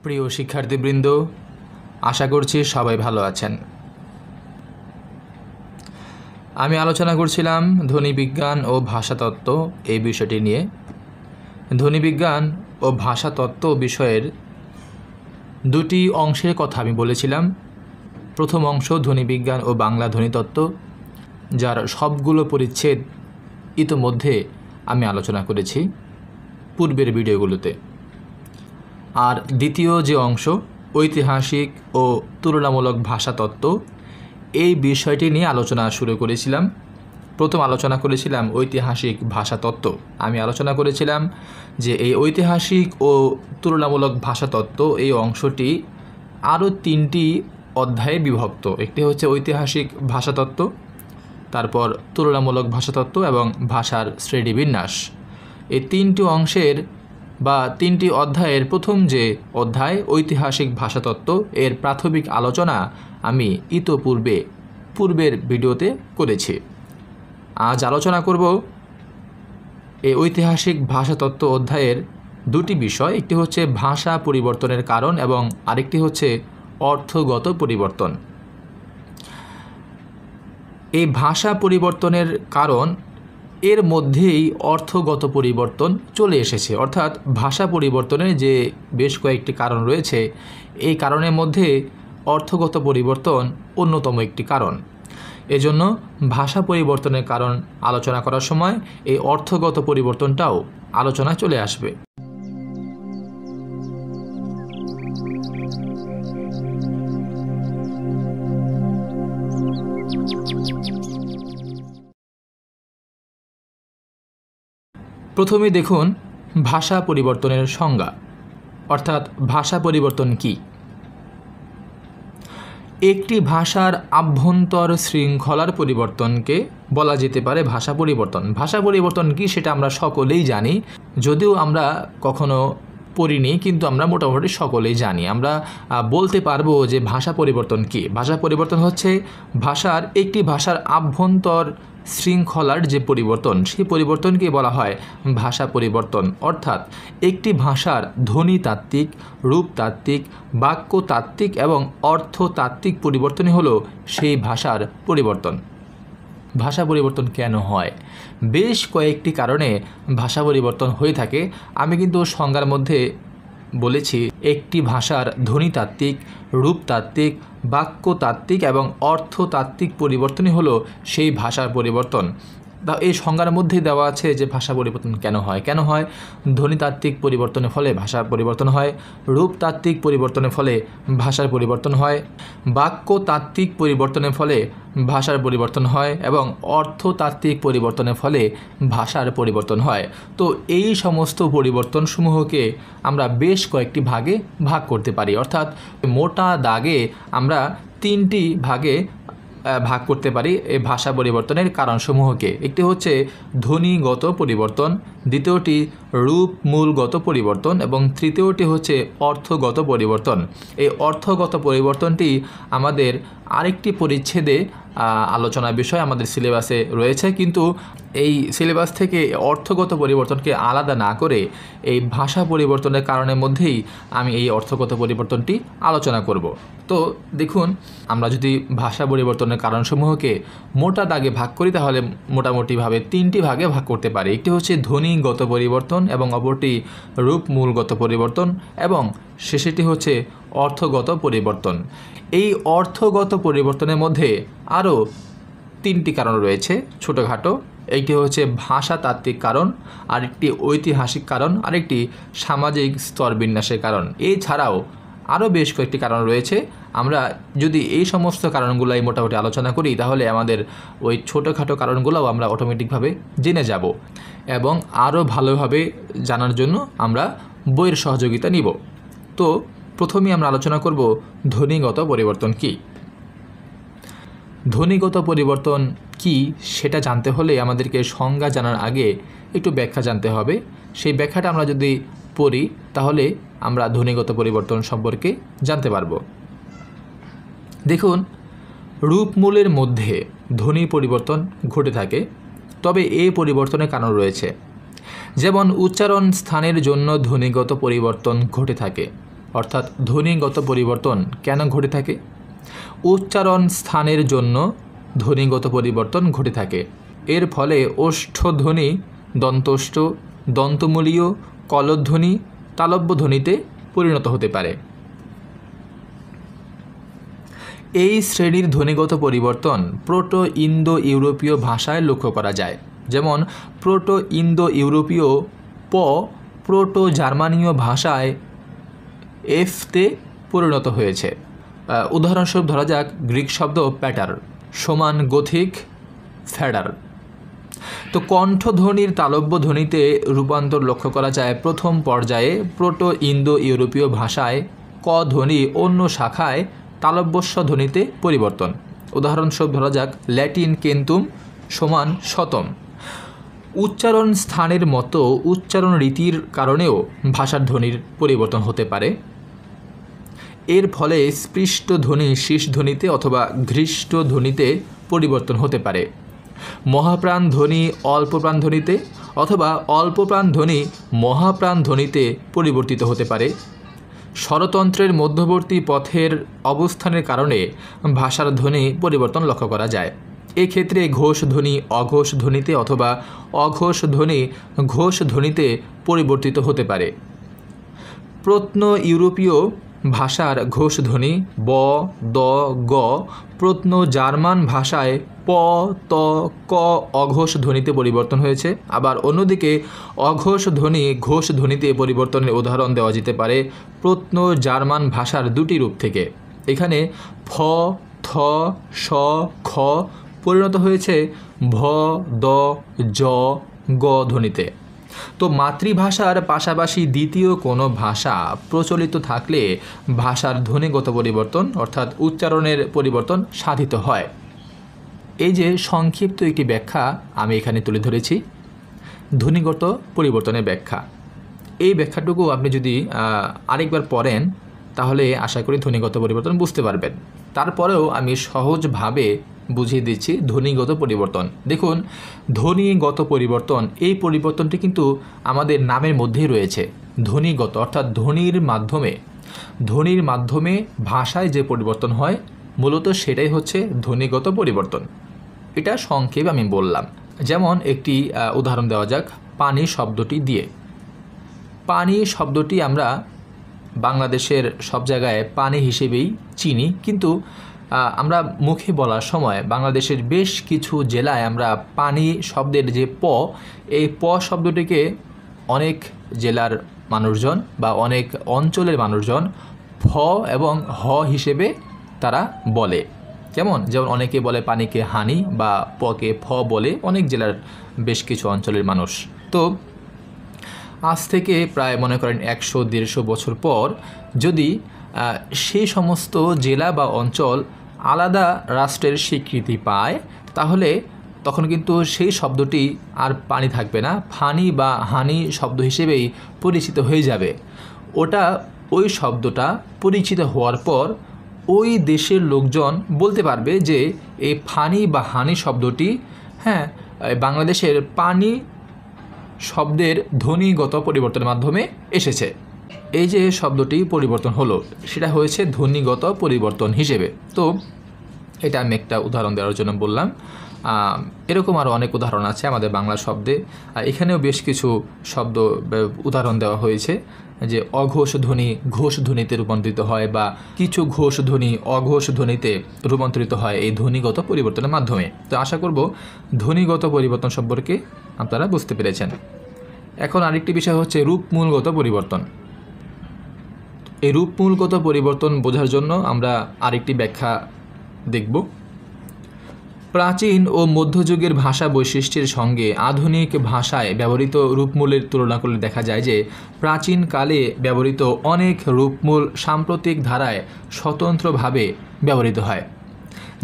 প্রিয় শিক্ষার্থীবৃন্দ, আশা করছি সবাই ভালো আছেন। আমি আলোচনা করছিলাম ধ্বনিবিজ্ঞান ও ভাষাতত্ত্ব এই বিষয়টি নিয়ে। ধ্বনিবিজ্ঞান ও ভাষাতত্ত্ব বিষয়ের দুটি অংশের কথা আমি বলেছিলাম। প্রথম অংশ ধ্বনিবিজ্ঞান ও বাংলা ধ্বনিতত্ত্ব, যার সবগুলো পরিচ্ছেদ ইতোমধ্যে আমি আলোচনা করেছি পূর্বের ভিডিওগুলোতে। আর দ্বিতীয় যে অংশ ঐতিহাসিক ও তুলনামূলক ভাষাতত্ত্ব, এই বিষয়টি নিয়ে আলোচনা শুরু করেছিলাম। প্রথম আলোচনা করেছিলাম ঐতিহাসিক ভাষাতত্ত্ব। আমি আলোচনা করেছিলাম যে এই ঐতিহাসিক ও তুলনামূলক ভাষাতত্ত্ব এই অংশটি আরও তিনটি অধ্যায়ে বিভক্ত। একটি হচ্ছে ঐতিহাসিক ভাষাতত্ত্ব, তারপর তুলনামূলক ভাষাতত্ত্ব এবং ভাষার শ্রেণীবিন্যাস। এই তিনটি অংশের বা তিনটি অধ্যায়ের প্রথম যে অধ্যায় ঐতিহাসিক ভাষাতত্ত্ব, এর প্রাথমিক আলোচনা আমি পূর্বের ভিডিওতে করেছি। আজ আলোচনা করব এই ঐতিহাসিক ভাষাতত্ত্ব অধ্যায়ের দুটি বিষয়। একটি হচ্ছে ভাষা পরিবর্তনের কারণ এবং আরেকটি হচ্ছে অর্থগত পরিবর্তন। এই ভাষা পরিবর্তনের কারণ এর মধ্যেই অর্থগত পরিবর্তন চলে এসেছে, অর্থাৎ ভাষা পরিবর্তনের যে বেশ কয়েকটি কারণ রয়েছে, এই কারণের মধ্যে অর্থগত পরিবর্তন অন্যতম একটি কারণ। এজন্য ভাষা পরিবর্তনের কারণ আলোচনা করার সময় এই অর্থগত পরিবর্তনটাও আলোচনায় চলে আসবে। প্রথমে দেখুন ভাষা পরিবর্তনের সংজ্ঞা, অর্থাৎ ভাষা পরিবর্তন কি। একটি ভাষার আভ্যন্তর শৃঙ্খলার পরিবর্তনকে বলা যেতে পারে ভাষা পরিবর্তন। ভাষা পরিবর্তন কি সেটা আমরা সকলেই জানি, যদিও আমরা কখনো পড়িনি, কিন্তু আমরা মোটামুটি সকলেই জানি। আমরা বলতে পারবো যে ভাষা পরিবর্তন কি। ভাষা পরিবর্তন হচ্ছে একটি ভাষার আভ্যন্তর শৃঙ্খলার যে পরিবর্তন, সেই পরিবর্তনকে বলা হয় ভাষা পরিবর্তন। অর্থাৎ একটি ভাষার ধ্বনিতাত্ত্বিক, রূপতাত্ত্বিক, বাক্যতাত্ত্বিক এবং অর্থতাত্ত্বিক পরিবর্তনই হলো সেই ভাষার পরিবর্তন। ভাষা পরিবর্তন কেন হয়? বেশ কয়েকটি কারণে ভাষা পরিবর্তন হয়ে থাকে। আমি কিন্তু সংজ্ঞার মধ্যে বলেছি একটি ভাষার ধ্বনিতাত্ত্বিক, রূপতাত্ত্বিক, বাক্যতাত্ত্বিক এবং অর্থতাত্ত্বিক পরিবর্তনই হলো সেই ভাষার পরিবর্তন। এই সংজ্ঞার মধ্যেই দেওয়া আছে যে ভাষা পরিবর্তন কেন হয়। ধ্বনিতাত্ত্বিক পরিবর্তনের ফলে ভাষার পরিবর্তন হয়, রূপতাত্ত্বিক পরিবর্তনের ফলে ভাষার পরিবর্তন হয়, বাক্যতাত্ত্বিক পরিবর্তনের ফলে ভাষার পরিবর্তন হয় এবং অর্থতাত্ত্বিক পরিবর্তনের ফলে ভাষার পরিবর্তন হয়। তো এই সমস্ত পরিবর্তনসমূহকে আমরা বেশ কয়েকটি ভাগে ভাগ করতে পারি, অর্থাৎ মোটা দাগে আমরা তিনটি ভাগে ভাগ করতে পারি এই ভাষা পরিবর্তনের কারণসমূহকে। একটি হচ্ছে ধ্বনিগত পরিবর্তন, দ্বিতীয়টি রূপমূলগত পরিবর্তন এবং তৃতীয়টি হচ্ছে অর্থগত পরিবর্তন। এই অর্থগত পরিবর্তনটি আমাদের আরেকটি পরিচ্ছেদে আলোচনার বিষয় আমাদের সিলেবাসে রয়েছে, কিন্তু এই সিলেবাস থেকে অর্থগত পরিবর্তনকে আলাদা না করে এই ভাষা পরিবর্তনের কারণের মধ্যেই আমি এই অর্থগত পরিবর্তনটি আলোচনা করব। তো দেখুন, আমরা যদি ভাষা পরিবর্তনের কারণসমূহকে মোটা দাগে ভাগ করি তাহলে মোটামুটিভাবে তিনটি ভাগে ভাগ করতে পারি। একটি হচ্ছে ধ্বনিগত পরিবর্তন এবং অপরটি রূপমূলগত পরিবর্তন এবং শেষেরটি হচ্ছে অর্থগত পরিবর্তন। এই অর্থগত পরিবর্তনের মধ্যে আরও তিনটি কারণ রয়েছে ছোটোখাটো। একটি হচ্ছে ভাষাতাত্ত্বিক কারণ, আরেকটি ঐতিহাসিক কারণ, আরেকটি সামাজিক স্তরবিন্যাসের কারণ। এছাড়াও আরও বেশ কয়েকটি কারণ রয়েছে। আমরা যদি এই সমস্ত কারণগুলাই মোটামুটি আলোচনা করি তাহলে আমাদের ওই ছোটোখাটো কারণগুলোও আমরা অটোমেটিকভাবে জেনে যাব এবং আরও ভালোভাবে জানার জন্য আমরা বইয়ের সহযোগিতা নিব। তো প্রথমেই আমরা আলোচনা করব ধ্বনিগত পরিবর্তন কি। ধ্বনিগত পরিবর্তন কি সেটা জানতে হলে আমাদেরকে সংজ্ঞা জানার আগে একটু ব্যাখ্যা জানতে হবে। সেই ব্যাখ্যাটা আমরা যদি পড়ি তাহলে আমরা ধ্বনিগত পরিবর্তন সম্পর্কে জানতে পারব। দেখুন, রূপমূলের মধ্যে ধ্বনি পরিবর্তন ঘটে থাকে, তবে এই পরিবর্তনের কারণ রয়েছে। যেমন উচ্চারণ স্থানের জন্য ধ্বনিগত পরিবর্তন ঘটে থাকে, অর্থাৎ ধ্বনিগত পরিবর্তন কেন ঘটে থাকে? উচ্চারণ স্থানের জন্য ধ্বনিগত পরিবর্তন ঘটে থাকে। এর ফলে ওষ্ঠধ্বনি দন্তষ্ঠ, দন্তমূলীয়, কলধ্বনি তালব্য ধ্বনিতে পরিণত হতে পারে। এই শ্রেণীর ধ্বনিগত পরিবর্তন প্রোটো ইন্দো ইউরোপীয় ভাষায় লক্ষ্য করা যায়। যেমন প্রোটো ইন্দো ইউরোপীয় প প্রোটো জার্মানীয় ভাষায় এফতে পরিণত হয়েছে। উদাহরণস্বরূপ ধরা যাক গ্রিক শব্দ প্যাটার সমান গথিক ফ্যাডার। তো কণ্ঠধ্বনির তালব্য ধ্বনিতে রূপান্তর লক্ষ্য করা যায় প্রথম পর্যায়ে প্রোটো ইন্দো ইউরোপীয় ভাষায় ক ধ্বনি অন্য শাখায় তালব্যস্ব ধ্বনিতে পরিবর্তন। উদাহরণস্বরূপ ধরা যাক ল্যাটিন কেন্তুম সমান শতম। উচ্চারণ স্থানের মতো উচ্চারণ রীতির কারণেও ভাষার ধ্বনির পরিবর্তন হতে পারে। এর ফলে স্পৃষ্ট ধ্বনি শীষ ধ্বনিতে অথবা ঘৃষ্ট ধ্বনিতে পরিবর্তন হতে পারে। মহাপ্রাণ ধ্বনি অল্পপ্রাণ ধ্বনিতে অথবা অল্পপ্রাণ ধ্বনি মহাপ্রাণ ধ্বনিতে পরিবর্তিত হতে পারে। স্বরতন্ত্রের মধ্যবর্তী পথের অবস্থানের কারণে ভাষার ধ্বনি পরিবর্তন লক্ষ্য করা যায়। এক্ষেত্রে ঘোষ ধ্বনি অঘোষ ধ্বনিতে অথবা অঘোষ ধ্বনি ঘোষ ধ্বনিতে পরিবর্তিত হতে পারে। প্রত্ন ইউরোপীয় ভাষার ঘোষ ধ্বনি ব দ গ প্রত্ন জার্মান ভাষায় প ত ক অঘোষ ধ্বনিতে পরিবর্তন হয়েছে। আবার অন্যদিকে অঘোষ ধ্বনি ঘোষ ধ্বনিতে পরিবর্তনের উদাহরণ দেওয়া যেতে পারে প্রত্ন জার্মান ভাষার দুটি রূপ থেকে। এখানে ফ থ স খ পরিণত হয়েছে ভ দ জ গ ধ্বনিতে। তো মাতৃভাষার পাশাপাশি দ্বিতীয় কোনো ভাষা প্রচলিত থাকলে ভাষার ধ্বনিগত পরিবর্তন অর্থাৎ উচ্চারণের পরিবর্তন সাধিত হয়। এই যে সংক্ষিপ্ত একটি ব্যাখ্যা আমি এখানে তুলে ধরেছি ধ্বনিগত পরিবর্তনের ব্যাখ্যা। এই ব্যাখ্যাটুকু আপনি যদি আরেকবার পড়েন তাহলে আশা করি ধ্বনিগত পরিবর্তন বুঝতে পারবেন। তারপরেও আমি সহজভাবে বুঝিয়ে দিচ্ছি ধ্বনিগত পরিবর্তন। দেখুন ধ্বনিগত পরিবর্তন এই পরিবর্তনটি কিন্তু আমাদের নামের মধ্যেই রয়েছে। ধ্বনিগত অর্থাৎ ধ্বনির মাধ্যমে ভাষায় যে পরিবর্তন হয় মূলত সেটাই হচ্ছে ধ্বনিগত পরিবর্তন। এটা সংক্ষেপে আমি বললাম। যেমন একটি উদাহরণ দেওয়া যাক পানি শব্দটি দিয়ে। পানি শব্দটি আমরা বাংলাদেশের সব জায়গায় পানি হিসেবেই চিনি, কিন্তু আমরা মুখে বলার সময় বাংলাদেশের বেশ কিছু জেলায় আমরা পানি শব্দের যে এই প শব্দটিকে অনেক জেলার মানুষজন বা অনেক অঞ্চলের মানুষজন ফ এবং হ হিসেবে তারা বলে। যেমন অনেকে বলে পানিকে হানি বা পকে ফ বলে অনেক জেলার বেশ কিছু অঞ্চলের মানুষ। তো আজ থেকে প্রায় মনে করেন 100-150 বছর পর যদি সেই সমস্ত জেলা বা অঞ্চল আলাদা রাষ্ট্রের স্বীকৃতি পায় তাহলে তখন কিন্তু সেই শব্দটি আর পানি থাকবে না, ফানি বা হানি শব্দ হিসেবেই পরিচিত হয়ে যাবে। ওই শব্দটা পরিচিত হওয়ার পর ওই দেশের লোকজন বলতে পারবে যে এই ফানি বা হানি শব্দটি বাংলাদেশের পানি শব্দের ধ্বনিগত পরিবর্তনের মাধ্যমে এসেছে। এই যে শব্দটি পরিবর্তন হলো সেটা হয়েছে ধ্বনিগত পরিবর্তন হিসেবে। তো এটা আমি একটা উদাহরণ দেওয়ার জন্য বললাম। এরকম আরও অনেক উদাহরণ আছে আমাদের বাংলা শব্দে। এখানেও বেশ কিছু শব্দ উদাহরণ দেওয়া হয়েছে যে অঘোষ ধ্বনি ঘোষ ধ্বনিতে রূপান্তরিত হয় বা কিছু ঘোষ ধ্বনি অঘোষ ধ্বনিতে রূপান্তরিত হয় এই ধ্বনিগত পরিবর্তনের মাধ্যমে। তো আশা করব ধ্বনিগত পরিবর্তন সম্পর্কে আপনারা বুঝতে পেরেছেন। এখন আরেকটি বিষয় হচ্ছে রূপমূলগত পরিবর্তন। এই রূপমূলগত পরিবর্তন বোঝার জন্য আমরা আরেকটি ব্যাখ্যা দেখব। প্রাচীন ও মধ্যযুগের ভাষা বৈশিষ্ট্যের সঙ্গে আধুনিক ভাষায় ব্যবহৃত রূপমূলের তুলনা করলে দেখা যায় যে প্রাচীনকালে ব্যবহৃত অনেক রূপমূল সাম্প্রতিক ধারায় স্বতন্ত্রভাবে ব্যবহৃত হয়।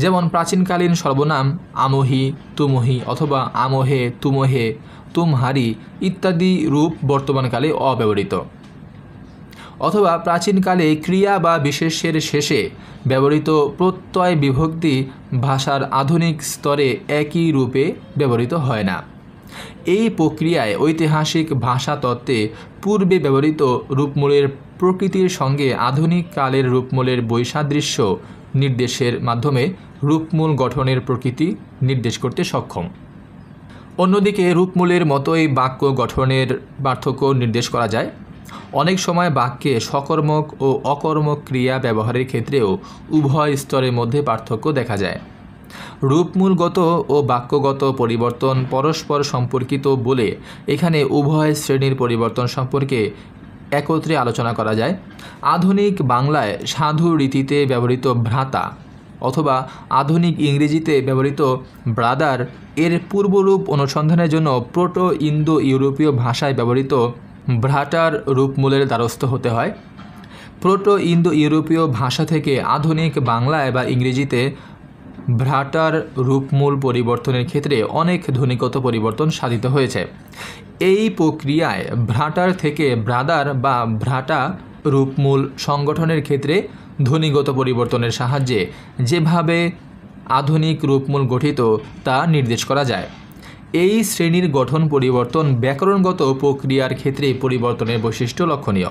যেমন প্রাচীনকালীন সর্বনাম আমহি, তুমহি অথবা আমহে, তুমহে, তুমহারি ইত্যাদি রূপ বর্তমানকালে অব্যবহৃত। অথবা প্রাচীনকালে ক্রিয়া বা বিশেষ্যের শেষে ব্যবহৃত প্রত্যয় বিভক্তি ভাষার আধুনিক স্তরে একই রূপে ব্যবহৃত হয় না। এই প্রক্রিয়ায় ঐতিহাসিক ভাষাতত্ত্বে পূর্বে ব্যবহৃত রূপমূলের প্রকৃতির সঙ্গে আধুনিক কালের রূপমূলের বৈসাদৃশ্য নির্দেশের মাধ্যমে রূপমূল গঠনের প্রকৃতি নির্দেশ করতে সক্ষম। অন্যদিকে রূপমূলের মতোই বাক্য গঠনের পার্থক্য নির্দেশ করা যায়। অনেক সময় বাক্যে সকর্মক ও অকর্মক ক্রিয়া ব্যবহারের ক্ষেত্রেও উভয় স্তরের মধ্যে পার্থক্য দেখা যায়। রূপমূলগত ও বাক্যগত পরিবর্তন পরস্পর সম্পর্কিত বলে এখানে উভয় শ্রেণীর পরিবর্তন সম্পর্কে একত্রে আলোচনা করা যায়। আধুনিক বাংলায় সাধু রীতিতে ব্যবহৃত ভ্রাতা অথবা আধুনিক ইংরেজিতে ব্যবহৃত ব্রাদার এর পূর্বরূপ অনুসন্ধানের জন্য প্রোটো ইন্দো ইউরোপীয় ভাষায় ব্যবহৃত ভ্রাটার রূপমূলের দ্বারস্থ হতে হয়। প্রোটো ইন্দো ইউরোপীয় ভাষা থেকে আধুনিক বাংলায় বা ইংরেজিতে ভ্রাটার রূপমূল পরিবর্তনের ক্ষেত্রে অনেক ধ্বনিগত পরিবর্তন সাধিত হয়েছে। এই প্রক্রিয়ায় ভ্রাটার থেকে ব্রাদার বা ভ্রাটা রূপমূল সংগঠনের ক্ষেত্রে ধ্বনিগত পরিবর্তনের সাহায্যে যেভাবে আধুনিক রূপমূল গঠিত তা নির্দেশ করা যায়। এই শ্রেণীর গঠন পরিবর্তন ব্যাকরণগত প্রক্রিয়ার ক্ষেত্রে পরিবর্তনের বৈশিষ্ট্য লক্ষণীয়।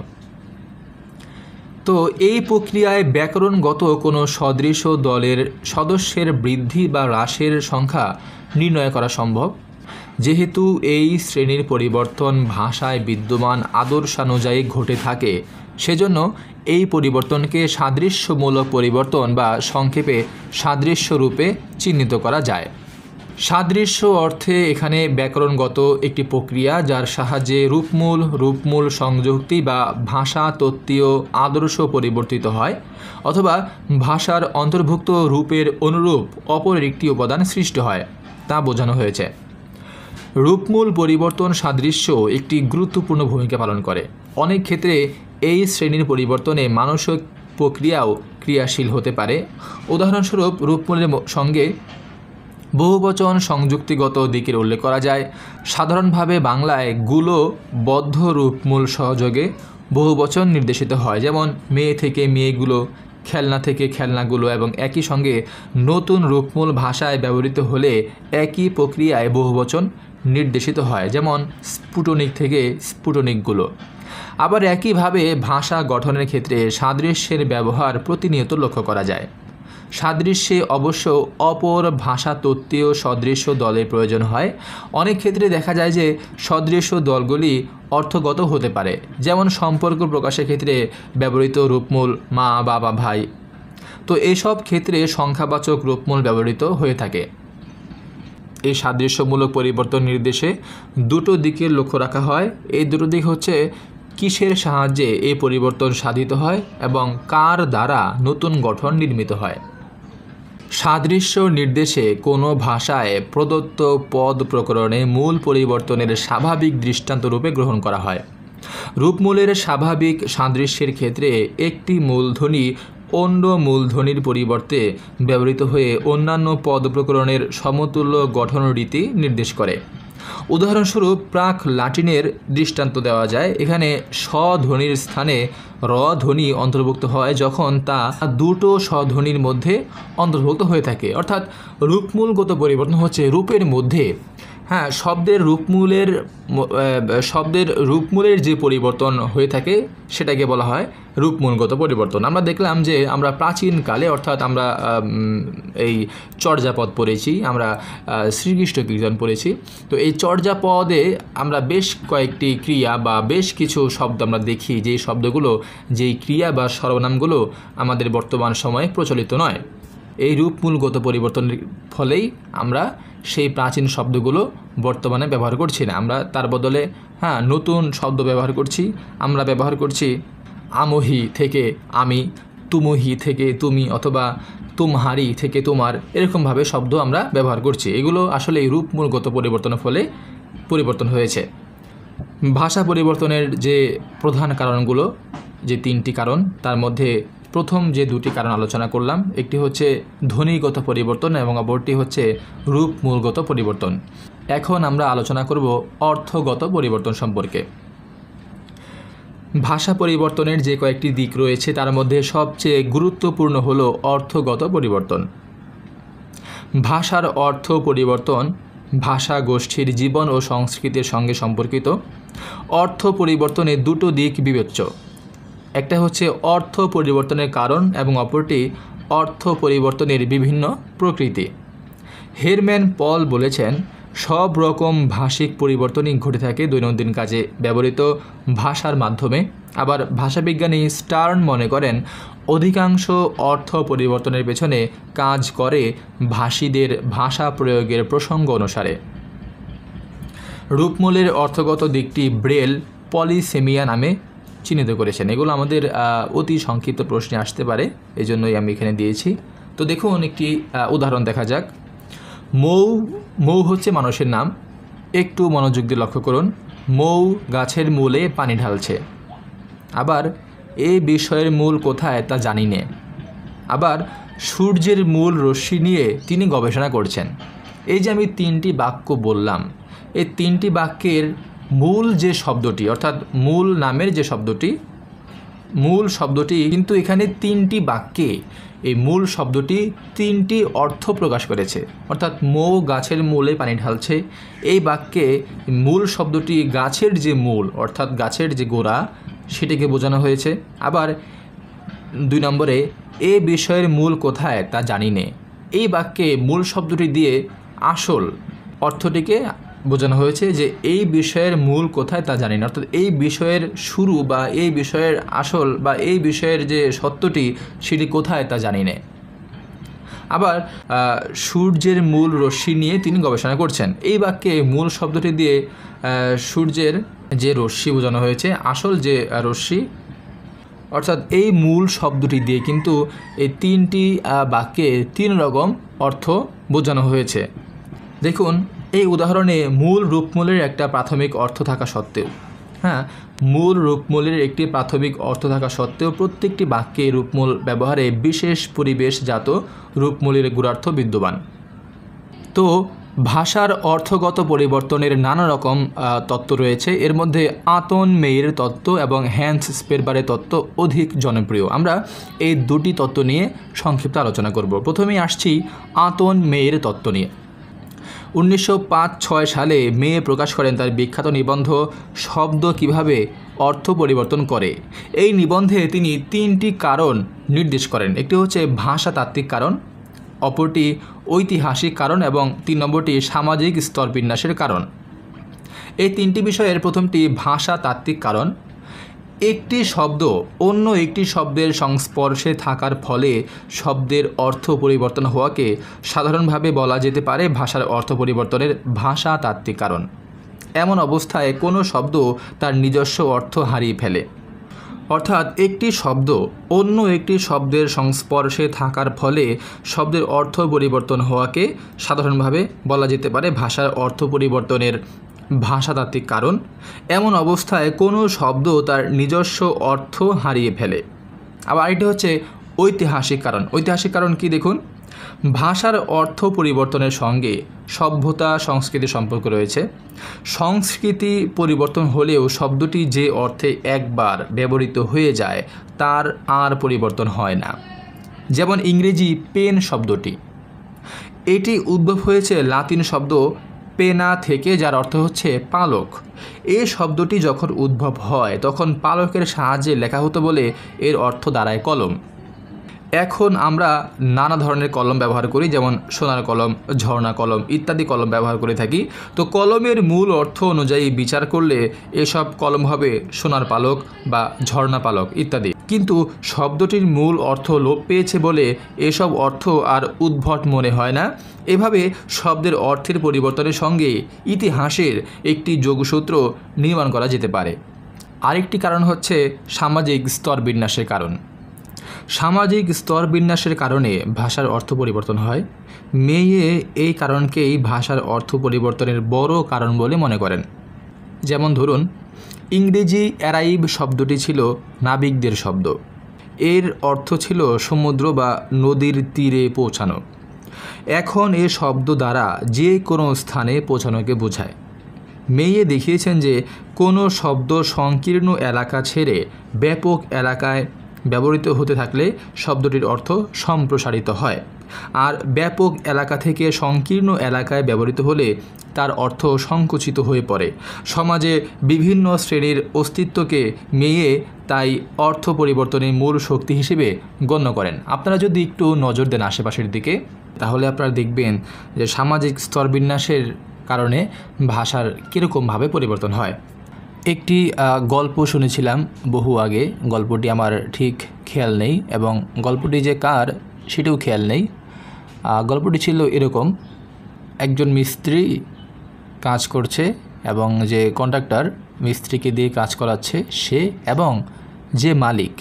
তো এই প্রক্রিয়ায় ব্যাকরণগত কোনো সদৃশ দলের সদস্যের বৃদ্ধি বা হ্রাসের সংখ্যা নির্ণয় করা সম্ভব। যেহেতু এই শ্রেণীর পরিবর্তন ভাষায় বিদ্যমান আদর্শানুযায়ী ঘটে থাকে, সেজন্য এই পরিবর্তনকে সাদৃশ্যমূলক পরিবর্তন বা সংক্ষেপে সাদৃশ্য রূপে চিহ্নিত করা যায়। সাদৃশ্য অর্থে এখানে ব্যাকরণগত একটি প্রক্রিয়া যার সাহায্যে রূপমূল সংযুক্তি বা ভাষা তত্ত্বীয় আদর্শ পরিবর্তিত হয় অথবা ভাষার অন্তর্ভুক্ত রূপের অনুরূপ অপর একটি উপাদান সৃষ্টি হয় তা বোঝানো হয়েছে। রূপমূল পরিবর্তন সাদৃশ্য একটি গুরুত্বপূর্ণ ভূমিকা পালন করে। অনেক ক্ষেত্রে এই শ্রেণীর পরিবর্তনে মানসিক প্রক্রিয়াও ক্রিয়াশীল হতে পারে। উদাহরণস্বরূপ রূপমূলের সঙ্গে বহুবচন সংযুক্তিগত দিকের উল্লেখ করা যায়। সাধারণভাবে বাংলায় গুলো বদ্ধ রূপমূল সহযোগে বহুবচন নির্দেশিত হয়, যেমন মেয়ে থেকে মেয়েগুলো, খেলনা থেকে খেলনাগুলো, এবং একই সঙ্গে নতুন রূপমূল ভাষায় ব্যবহৃত হলে একই প্রক্রিয়ায় বহুবচন নির্দেশিত হয়, যেমন স্ফুটনিক থেকে স্ফুটনিকগুলো। আবার একইভাবে ভাষা গঠনের ক্ষেত্রে সাদৃশ্যের ব্যবহার প্রতিনিয়ত লক্ষ্য করা যায়। সাদৃশ্যে অবশ্য অপর ভাষা তত্ত্বীয় সদৃশ্য দলের প্রয়োজন হয়। অনেক ক্ষেত্রে দেখা যায় যে সদৃশ্য দলগুলি অর্থগত হতে পারে, যেমন সম্পর্ক প্রকাশের ক্ষেত্রে ব্যবহৃত রূপমূল মা, বাবা, ভাই। তো এইসব ক্ষেত্রে সংখ্যাবাচক রূপমূল ব্যবহৃত হয়ে থাকে। এই সাদৃশ্যমূলক পরিবর্তন নির্দেশে দুটো দিকের লক্ষ্য রাখা হয়। এই দুটো দিক হচ্ছে কিসের সাহায্যে এই পরিবর্তন সাধিত হয় এবং কার দ্বারা নতুন গঠন নির্মিত হয়। সাদৃশ্য নির্দেশে কোনো ভাষায় প্রদত্ত পদ প্রকরণে মূল পরিবর্তনের স্বাভাবিক দৃষ্টান্ত রূপে গ্রহণ করা হয়। রূপমূলের স্বাভাবিক সাদৃশ্যের ক্ষেত্রে একটি মূলধ্বনি অন্য মূলধ্বনির পরিবর্তে ব্যবহৃত হয়ে অন্যান্য পদ প্রকরণের সমতুল্য গঠন রীতি নির্দেশ করে। উদাহরণস্বরূপ প্রাক লাটিনের দৃষ্টান্ত দেওয়া যায়। এখানে স্বধ্বনির স্থানে র ধ্বনি অন্তর্ভুক্ত হয় যখন তা দুটো স্বধ্বনির মধ্যে অন্তর্ভুক্ত হয়ে থাকে। অর্থাৎ রূপমূলগত পরিবর্তন হচ্ছে রূপের মধ্যে, শব্দের রূপমূলের যে পরিবর্তন হয়ে থাকে সেটাকে বলা হয় রূপমূলগত পরিবর্তন। আমরা দেখলাম যে আমরা প্রাচীনকালে, অর্থাৎ আমরা এই চর্যাপদ পড়েছি, আমরা শ্রীকৃষ্ণ কীর্তন পড়েছি। তো এই চর্যাপদে আমরা বেশ কয়েকটি ক্রিয়া বা বেশ কিছু শব্দ আমরা দেখি, যেই শব্দগুলো, যেই ক্রিয়া বা সর্বনামগুলো আমাদের বর্তমান সময়ে প্রচলিত নয়। এই রূপমূলগত পরিবর্তনের ফলেই আমরা সেই প্রাচীন শব্দগুলো বর্তমানে ব্যবহার করছি না। আমরা তার বদলে নতুন শব্দ ব্যবহার করছি। আমরা ব্যবহার করছি আমহি থেকে আমি, তুমহি থেকে তুমি, অথবা তুমহারি থেকে তোমার, এরকমভাবে শব্দ আমরা ব্যবহার করছি। এগুলো আসলে এই রূপমূলগত পরিবর্তনের ফলে পরিবর্তন হয়েছে। ভাষা পরিবর্তনের যে প্রধান কারণগুলো, যে তিনটি কারণ, তার মধ্যে প্রথম যে দুটি কারণ আলোচনা করলাম, একটি হচ্ছে ধ্বনিগত পরিবর্তন এবং অপরটি হচ্ছে রূপমূলগত পরিবর্তন। এখন আমরা আলোচনা করব অর্থগত পরিবর্তন সম্পর্কে। ভাষা পরিবর্তনের যে কয়েকটি দিক রয়েছে তার মধ্যে সবচেয়ে গুরুত্বপূর্ণ হলো অর্থগত পরিবর্তন। ভাষার অর্থ পরিবর্তন ভাষা গোষ্ঠীর জীবন ও সংস্কৃতির সঙ্গে সম্পর্কিত। অর্থ পরিবর্তনে দুটো দিক বিবেচ্য। একটা হচ্ছে অর্থ পরিবর্তনের কারণ এবং অপরটি অর্থ পরিবর্তনের বিভিন্ন প্রকৃতি। হেরম্যান পল বলেছেন, সব রকম ভাষিক পরিবর্তনই ঘটে থাকে দৈনন্দিন কাজে ব্যবহৃত ভাষার মাধ্যমে। আবার ভাষাবিজ্ঞানী স্টার্ন মনে করেন, অধিকাংশ অর্থ পরিবর্তনের পেছনে কাজ করে ভাষীদের ভাষা প্রয়োগের প্রসঙ্গ অনুসারে। রূপমূলের অর্থগত দিকটি ব্রেল পলিসেমিয়া নামে চিহ্নিত করেছেন। এগুলো আমাদের অতি সংক্ষিপ্ত প্রশ্নে আসতে পারে, এই জন্যই আমি এখানে দিয়েছি। তো দেখুন একটি উদাহরণ দেখা যাক। মৌ হচ্ছে মানুষের নাম। একটু মনোযোগ দিয়ে লক্ষ্য করুন। মৌ গাছের মূলে পানি ঢালছে। আবার এই বিষয়ের মূল কোথায় তা জানি নে। আবার সূর্যের মূল রশ্মি নিয়ে তিনি গবেষণা করছেন। এই যে আমি তিনটি বাক্য বললাম, এই তিনটি বাক্যের মূল যে শব্দটি, অর্থাৎ মূল নামের যে শব্দটি, মূল শব্দটি কিন্তু এখানে তিনটি বাক্যে এই মূল শব্দটি তিনটি অর্থ প্রকাশ করেছে। অর্থাৎ মৌ গাছের মূলে পানি ঢালছে, এই বাক্যে মূল শব্দটি গাছের যে মূল অর্থাৎ গাছের যে গোড়া সেটিকে বোঝানো হয়েছে। আবার 2 নম্বরে এ বিষয়ের মূল কোথায় তা জানি নে, এই বাক্যে মূল শব্দটি দিয়ে আসল অর্থটিকে বোঝানো হয়েছে যে এই বিষয়ের মূল কোথায় তা জানি না, অর্থাৎ এই বিষয়ের শুরু বা এই বিষয়ের আসল বা এই বিষয়ের যে সত্যটি সেটি কোথায় তা জানি না। আবার সূর্যের মূল রশ্মি নিয়ে তিনি গবেষণা করছেন, এই বাক্যে মূল শব্দটি দিয়ে সূর্যের যে রশ্মি বোঝানো হয়েছে, আসল যে রশ্মি, অর্থাৎ এই মূল শব্দটি দিয়ে কিন্তু এই তিনটি বাক্যে 3 রকম অর্থ বোঝানো হয়েছে। দেখুন এই উদাহরণে মূল রূপমূলের একটা প্রাথমিক অর্থ থাকা সত্ত্বেও, মূল রূপমূলের একটি প্রাথমিক অর্থ থাকা সত্ত্বেও প্রত্যেকটি বাক্যে রূপমূল ব্যবহারে বিশেষ পরিবেশজাত রূপমূলের গূঢ়ার্থ বিদ্যমান। তো ভাষার অর্থগত পরিবর্তনের নানা রকম তত্ত্ব রয়েছে। এর মধ্যে আতন মেয়ের তত্ত্ব এবং হ্যান্স স্পেরবারের তত্ত্ব অধিক জনপ্রিয়। আমরা এই দুটি তত্ত্ব নিয়ে সংক্ষিপ্ত আলোচনা করব। প্রথমেই আসছি আতন মেয়ের তত্ত্ব নিয়ে। 1905-6 সালে মেয়ে প্রকাশ করেন তার বিখ্যাত নিবন্ধ শব্দ কিভাবে অর্থ পরিবর্তন করে। এই নিবন্ধে তিনি 3টি কারণ নির্দেশ করেন। একটি হচ্ছে ভাষাতাত্ত্বিক কারণ, অপরটি ঐতিহাসিক কারণ এবং 3 নম্বরটি সামাজিক স্তরবিন্যাসের কারণ। এই 3টি বিষয়ের প্রথমটি ভাষাতাত্ত্বিক কারণ। একটি শব্দ অন্য একটি শব্দের সংস্পর্শে থাকার ফলে শব্দের অর্থ পরিবর্তন হওয়াকে সাধারণভাবে বলা যেতে পারে ভাষার অর্থ পরিবর্তনের ভাষাতাত্ত্বিক কারণ। এমন অবস্থায় কোনো শব্দ তার নিজস্ব অর্থ হারিয়ে ফেলে। অর্থাৎ একটি শব্দ অন্য একটি শব্দের সংস্পর্শে থাকার ফলে শব্দের অর্থ পরিবর্তন হওয়াকে সাধারণভাবে বলা যেতে পারে ভাষার অর্থ পরিবর্তনের ভাষাতাত্ত্বিক কারণ। এমন অবস্থায় কোনো শব্দ তার নিজস্ব অর্থ হারিয়ে ফেলে। আবার এটি হচ্ছে ঐতিহাসিক কারণ। ঐতিহাসিক কারণ কি দেখুন, ভাষার অর্থ পরিবর্তনের সঙ্গে সভ্যতা সংস্কৃতির সম্পর্ক রয়েছে। সংস্কৃতি পরিবর্তন হলেও শব্দটি যে অর্থে একবার ব্যবহৃত হয়ে যায় তার আর পরিবর্তন হয় না। যেমন ইংরেজি পেন শব্দটি, এটি উদ্ভব হয়েছে লাতিন শব্দ পেনা থেকে, যার অর্থ হচ্ছে পালক। এই শব্দটি যখন উদ্ভব হয় তখন পালকের সাহায্যে লেখা হতো বলে এর অর্থ দাঁড়ায় কলম। এখন আমরা নানা ধরনের কলম ব্যবহার করি, যেমন সোনার কলম, ঝর্ণা কলম ইত্যাদি কলম ব্যবহার করে থাকি। তো কলমের মূল অর্থ অনুযায়ী বিচার করলে এসব কলম হবে সোনার পালক বা ঝর্ণা পালক ইত্যাদি। কিন্তু শব্দটির মূল অর্থ লোপ পেয়েছে বলে এসব অর্থ আর উদ্ভট মনে হয় না। এভাবে শব্দের অর্থের পরিবর্তনের সঙ্গে ইতিহাসের একটি যোগসূত্র নির্মাণ করা যেতে পারে। আরেকটি কারণ হচ্ছে সামাজিক স্তরবিন্যাসের কারণ। সামাজিক স্তরবিন্যাসের কারণে ভাষার অর্থ পরিবর্তন হয়। মেয়ে এই কারণকেই ভাষার অর্থ পরিবর্তনের বড় কারণ বলে মনে করেন। যেমন ধরুন, ইংরেজি অ্যারাইভ শব্দটি ছিল নাবিকদের শব্দ। এর অর্থ ছিল সমুদ্র বা নদীর তীরে পৌঁছানো। এখন এ শব্দ দ্বারা যে কোনো স্থানে পৌঁছানোকে বোঝায়। মেয়ে দেখিয়েছেন যে কোনো শব্দ সংকীর্ণ এলাকা ছেড়ে ব্যাপক এলাকায় ব্যবহৃত হতে থাকলে শব্দটির অর্থ সম্প্রসারিত হয়। আর ব্যাপক এলাকা থেকে সংকীর্ণ এলাকায় ব্যবহৃত হলে তার অর্থ সংকুচিত হয়ে পড়ে। সমাজে বিভিন্ন শ্রেণীর অস্তিত্বকে মেয়ে তাই অর্থ পরিবর্তনের মূল শক্তি হিসেবে গণ্য করেন। আপনারা যদি একটু নজর দেন আশেপাশের দিকে, তাহলে আপনারা দেখবেন যে সামাজিক স্তরবিন্যাসের কারণে ভাষার কীরকমভাবে পরিবর্তন হয়। একটি গল্প শুনেছিলাম বহু আগে, গল্পটি আমার ঠিক খেয়াল নেই এবং গল্পটি যে কার সেটাও খেয়াল নেই। গল্পটি ছিল এরকম: একজন মিস্ত্রি কাজ করছে এবং যে কন্ট্রাক্টর মিস্ত্রিকে দিয়ে কাজ করাচ্ছে সে এবং যে মালিক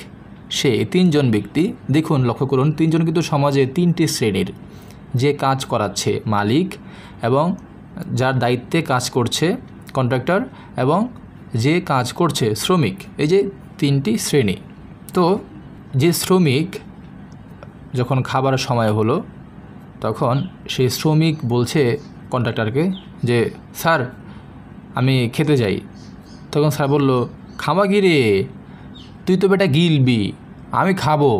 সে, তিনজন ব্যক্তি। দেখুন, লক্ষ্য করুন, তিনজন কিন্তু সমাজে তিনটি শ্রেণীর, যে কাজ করাচ্ছে মালিক এবং যার দায়িত্বে কাজ করছে কন্ট্রাক্টর এবং যে কাজ করছে শ্রমিক। এই যে তিনটি শ্রেণী। তো যে শ্রমিক যখন খাবার সময় হলো তখন সেই শ্রমিক বলছে কন্ট্রাক্টরকে যে স্যার আমি খেতে যাই। তখন স্যার বলল, খাবা কি রে, তুই তো বেটা গিলবি, আমি খাবো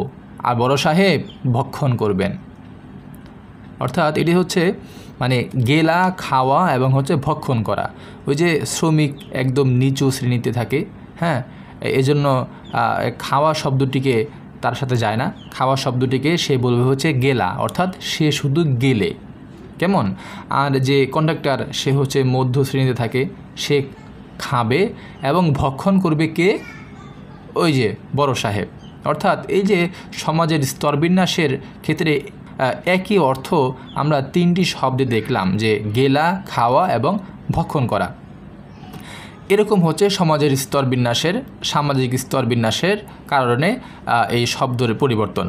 আর বড় সাহেব ভক্ষণ করবেন। অর্থাৎ এটি হচ্ছে মানে গেলা, খাওয়া এবং হচ্ছে ভক্ষণ করা। ওই যে শ্রমিক একদম নিচু শ্রেণীতে থাকে, হ্যাঁ, এজন্য খাওয়া শব্দটিকে তার সাথে যায় না। খাওয়া শব্দটিকে সে বলবে হচ্ছে গেলা, অর্থাৎ সে শুধু গেলে, কেমন। আর যে কন্ডাক্টর সে হচ্ছে মধ্য শ্রেণীতে থাকে, সে খাবে এবং ভক্ষণ করবে কে, ওই যে বড় সাহেব। অর্থাৎ এই যে সমাজের স্তরবিন্যাসের ক্ষেত্রে একই অর্থ আমরা তিনটি শব্দে দেখলাম, যে গেলা, খাওয়া এবং ভক্ষণ করা। এরকম হচ্ছে সমাজের স্তরবিন্যাসের, সামাজিক স্তরবিন্যাসের কারণে এই শব্দের পরিবর্তন।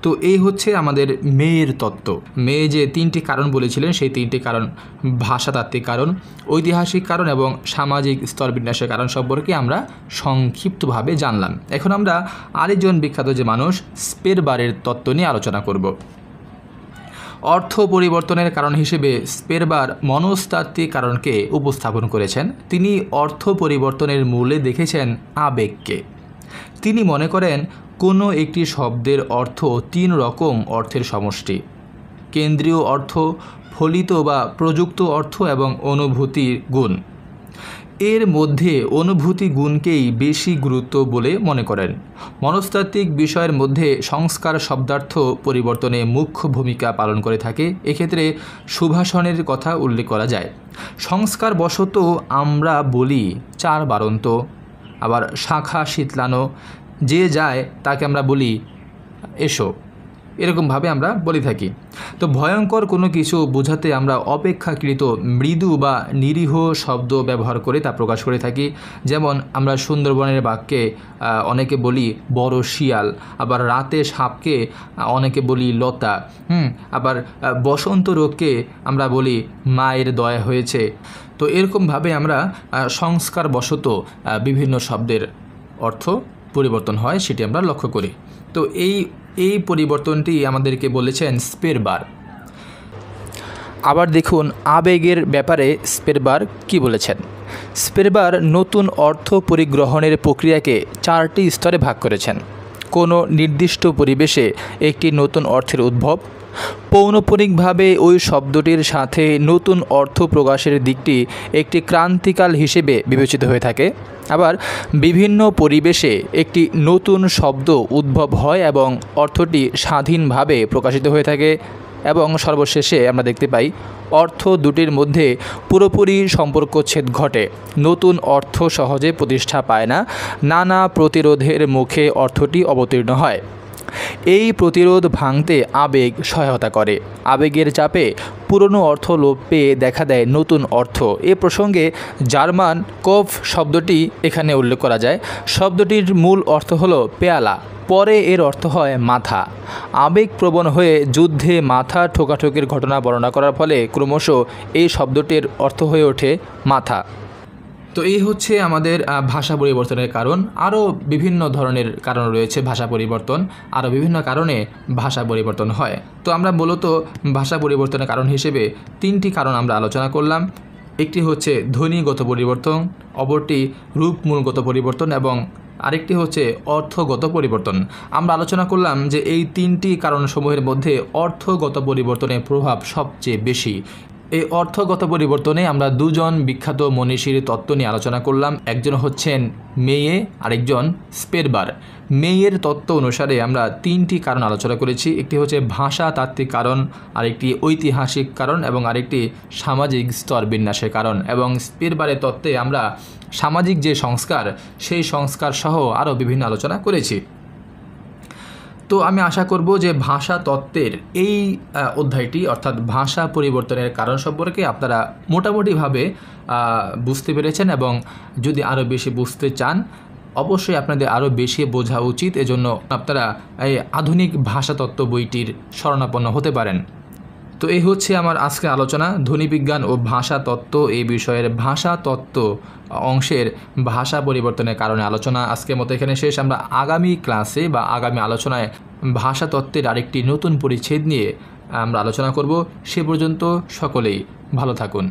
তো এই হচ্ছে আমাদের মেয়ের তত্ত্ব। মেয়ে যে তিনটি কারণ বলেছিলেন, সেই তিনটি কারণ ভাষাতাত্ত্বিক কারণ, ঐতিহাসিক কারণ এবং সামাজিক স্তরবিন্যাসের কারণ সম্পর্কে আমরা সংক্ষিপ্তভাবে জানলাম। এখন আমরা আরেকজন বিখ্যাত যে মানুষ স্পেরবারের তত্ত্ব নিয়ে আলোচনা করব। অর্থ পরিবর্তনের কারণ হিসেবে স্পেরবার মনস্তাত্ত্বিক কারণকে উপস্থাপন করেছেন। তিনি অর্থ পরিবর্তনের মূলে দেখেছেন আবেগকে। তিনি মনে করেন কোনো একটি শব্দের অর্থ তিন রকম অর্থের সমষ্টি: কেন্দ্রীয় অর্থ, ফলিত বা প্রযুক্ত অর্থ এবং অনুভূতির গুণ। এর মধ্যে অনুভূতি গুণকেই বেশি গুরুত্ব বলে মনে করেন। মনস্তাত্ত্বিক বিষয়ের মধ্যে সংস্কার শব্দার্থ পরিবর্তনে মুখ্য ভূমিকা পালন করে থাকে। এক্ষেত্রে সুভাষণের কথা উল্লেখ করা যায়। সংস্কার বশত আমরা বলি চার বারন্ত, আবার শাখা শীতলানো, যে যায় তাকে আমরা বলি এসো, এরকমভাবে আমরা বলে থাকি। তো ভয়ঙ্কর কোনো কিছু বোঝাতে আমরা অপেক্ষাকৃত মৃদু বা নিরীহ শব্দ ব্যবহার করে তা প্রকাশ করে থাকি। যেমন আমরা সুন্দরবনের বাঘকে অনেকে বলি বড় শিয়াল, আবার রাতে সাপকে অনেকে বলি লতা, আবার বসন্ত রোগকে আমরা বলি মায়ের দয়া হয়েছে। তো এরকমভাবে আমরা সংস্কার বশত বিভিন্ন শব্দের অর্থ পরিবর্তন হয়, সেটি আমরা লক্ষ্য করি। তো এই পরিবর্তনটি আমাদেরকে বলেছেন স্পেরবার। আবার দেখুন আবেগের ব্যাপারে স্পেরবার কি বলেছেন। স্পেরবার নতুন অর্থ পরিগ্রহণের প্রক্রিয়াকে চারটি স্তরে ভাগ করেছেন। কোনো নির্দিষ্ট পরিবেশে একটি নতুন অর্থের উদ্ভব, পৌনঃপুনিকভাবে ওই শব্দটির সাথে নতুন অর্থ প্রকাশের দিকটি একটি ক্রান্তিকাল হিসেবে বিবেচিত হয়ে থাকে। আবার বিভিন্ন পরিবেশে একটি নতুন শব্দ উদ্ভব হয় এবং অর্থটি স্বাধীনভাবে প্রকাশিত হয়ে থাকে। এবং সর্বশেষে আমরা দেখতে পাই অর্থ দুটির মধ্যে পুরোপুরি সম্পর্কচ্ছেদ ঘটে। নতুন অর্থ সহজে প্রতিষ্ঠা পায় না, নানা প্রতিরোধের মুখে অর্থটি অবতীর্ণ হয়। এই প্রতিরোধ ভাঙতে আবেগ সহায়তা করে। আবেগের চাপে পুরনো অর্থ লোপ পেয়ে দেখা দেয় নতুন অর্থ। এ প্রসঙ্গে জার্মান কোফ শব্দটি এখানে উল্লেখ করা যায়। শব্দটির মূল অর্থ হলো পেয়ালা, পরে এর অর্থ হয় মাথা। আবেগপ্রবণ হয়ে যুদ্ধে মাথা ঠোকাঠুকির ঘটনা বর্ণনা করার ফলে ক্রমশ এই শব্দটির অর্থ হয়ে ওঠে মাথা। তো এই হচ্ছে আমাদের ভাষা পরিবর্তনের কারণ। আরও বিভিন্ন ধরনের কারণ রয়েছে ভাষা পরিবর্তন, আরও বিভিন্ন কারণে ভাষা পরিবর্তন হয়। তো আমরা মূলত ভাষা পরিবর্তনের কারণ হিসেবে তিনটি কারণ আমরা আলোচনা করলাম। একটি হচ্ছে ধ্বনিগত পরিবর্তন, অপরটি রূপমূলগত পরিবর্তন এবং আরেকটি হচ্ছে অর্থগত পরিবর্তন। আমরা আলোচনা করলাম যে এই তিনটি কারণসমূহের মধ্যে অর্থগত পরিবর্তনের প্রভাব সবচেয়ে বেশি। এই অর্থগত পরিবর্তনে আমরা দুজন বিখ্যাত মনীষীর তত্ত্ব নিয়ে আলোচনা করলাম। একজন হচ্ছেন মেয়ে, আরেকজন স্পেরবার। মেয়ের তত্ত্ব অনুসারে আমরা তিনটি কারণ আলোচনা করেছি। একটি হচ্ছে ভাষাতাত্ত্বিক কারণ, আরেকটি ঐতিহাসিক কারণ এবং আরেকটি সামাজিক স্তর বিন্যাসের কারণ। এবং স্পেরবারের তত্ত্বে আমরা সামাজিক যে সংস্কার, সেই সংস্কার সহ আরও বিভিন্ন আলোচনা করেছি। তো আমি আশা করব যে ভাষা তত্ত্বের এই অধ্যায়টি অর্থাৎ ভাষা পরিবর্তনের কারণ সম্পর্কে আপনারা মোটামুটিভাবে বুঝতে পেরেছেন, এবং যদি আরও বেশি বুঝতে চান অবশ্যই আপনাদের আরও বেশি বোঝা উচিত। এজন্য আপনারা এই আধুনিক ভাষাতত্ত্ব বইটির শরণাপন্ন হতে পারেন। তো এই হচ্ছে আমার আজকের আলোচনা, ধ্বনিবিজ্ঞান ও ভাষাতত্ত্ব এই বিষয়ের ভাষাতত্ত্ব অংশের ভাষা পরিবর্তনের কারণে আলোচনা আজকের মতো এখানে শেষ। আমরা আগামী ক্লাসে বা আগামী আলোচনায় ভাষাতত্ত্বের আরেকটি নতুন পরিচ্ছেদ নিয়ে আমরা আলোচনা করব। সে পর্যন্ত সকলেই ভালো থাকুন।